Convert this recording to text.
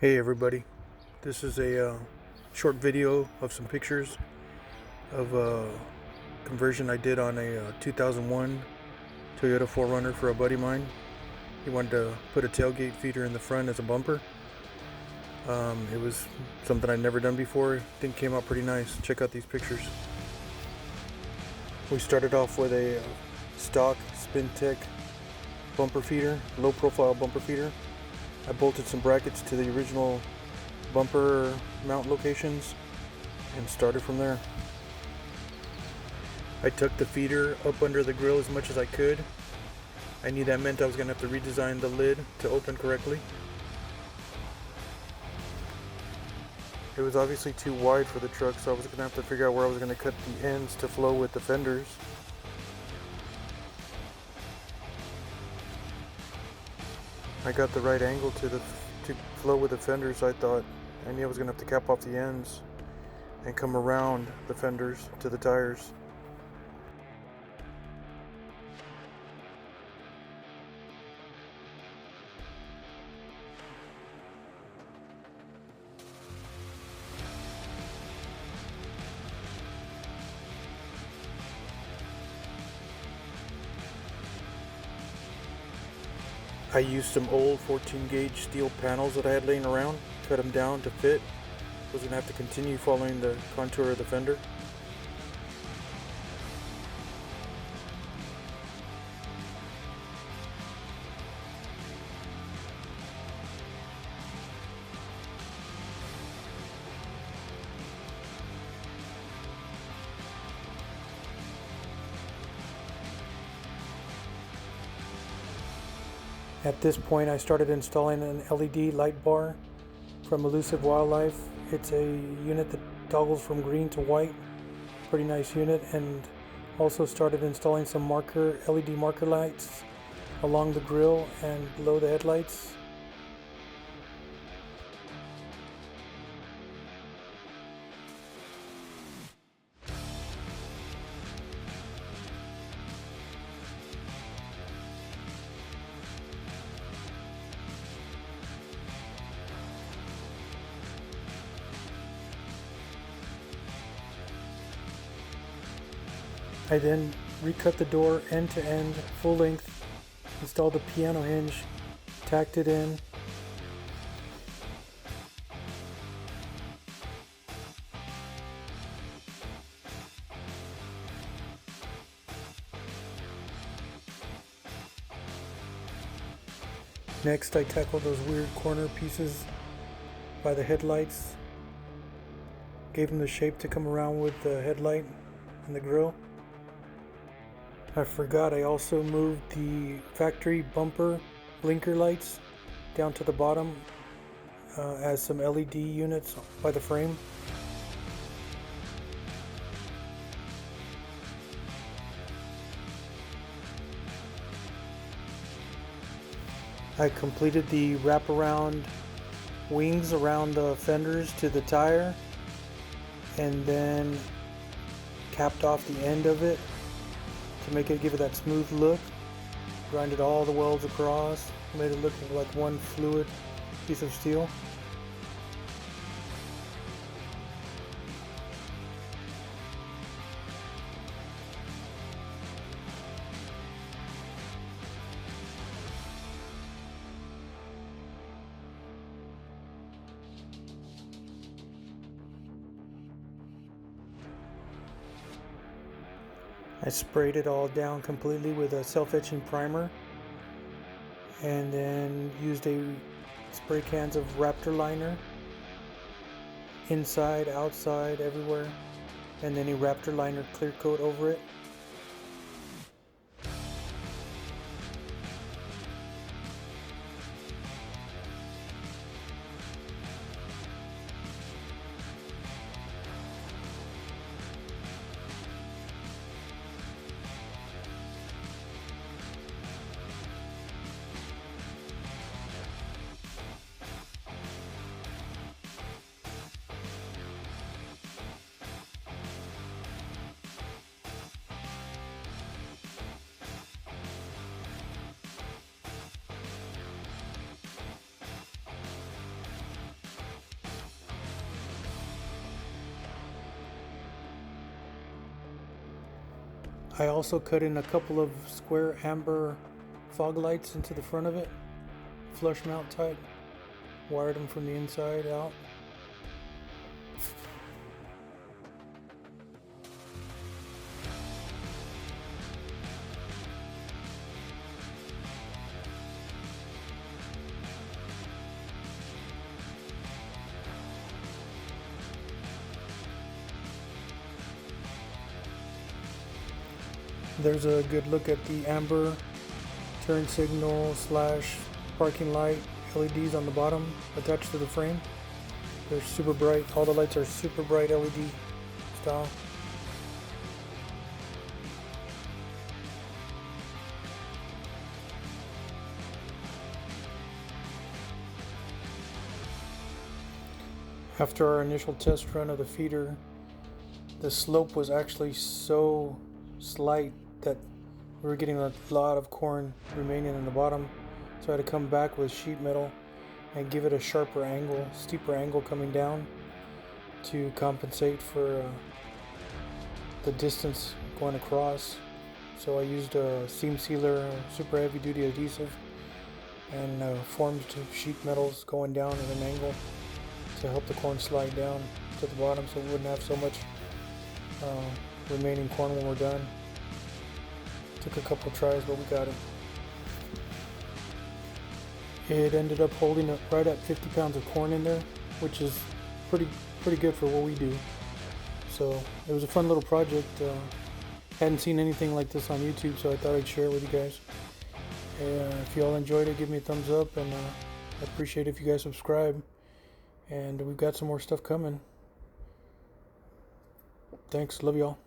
Hey everybody, this is a short video of some pictures of a conversion I did on a 2001 Toyota 4runner for a buddy of mine. He wanted to put a tailgate feeder in the front as a bumper. It was something I'd never done before. I think it came out pretty nice. Check out these pictures. We started off with a stock Spintech bumper feeder, low profile bumper feeder. I bolted some brackets to the original bumper mount locations and started from there. I tucked the feeder up under the grill as much as I could. I knew that meant I was going to have to redesign the lid to open correctly. It was obviously too wide for the truck, so I was going to have to figure out where I was going to cut the ends to flow with the fenders. I got the right angle to flow with the fenders. I thought I knew I was going to have to cap off the ends and come around the fenders to the tires. I used some old 14 gauge steel panels that I had laying around, cut them down to fit. I was going to have to continue following the contour of the fender. At this point, I started installing an LED light bar from Elusive Wildlife. It's a unit that toggles from green to white. Pretty nice unit. And also started installing some LED marker lights along the grille and below the headlights. I then recut the door end to end, full length, installed the piano hinge, tacked it in. Next, I tackled those weird corner pieces by the headlights, gave them the shape to come around with the headlight and the grille. I forgot I also moved the factory bumper blinker lights down to the bottom as some LED units by the frame. I completed the wraparound wings around the fenders to the tire and then capped off the end of it to give it that smooth look. Grinded all the welds across, made it look like one fluid piece of steel. I sprayed it all down completely with a self-etching primer and then used spray cans of Raptor liner inside, outside, everywhere, and then a Raptor liner clear coat over it. I also cut in a couple of square amber fog lights into the front of it, flush mount type, wired them from the inside out. There's a good look at the amber turn signal slash parking light LEDs on the bottom attached to the frame. They're super bright. All the lights are super bright LED style. After our initial test run of the feeder, the slope was actually so slight that we were getting a lot of corn remaining in the bottom, so I had to come back with sheet metal and give it a sharper angle, steeper angle coming down to compensate for the distance going across. So I used a seam sealer, super heavy duty adhesive, and formed sheet metals going down at an angle to help the corn slide down to the bottom so we wouldn't have so much remaining corn when we're done. Took a couple tries, but we got it. It ended up holding up right at 50 pounds of corn in there, which is pretty good for what we do. So it was a fun little project. Hadn't seen anything like this on YouTube, so I thought I'd share it with you guys. If you all enjoyed it, give me a thumbs up, and I appreciate if you guys subscribe. And we've got some more stuff coming. Thanks, love y'all.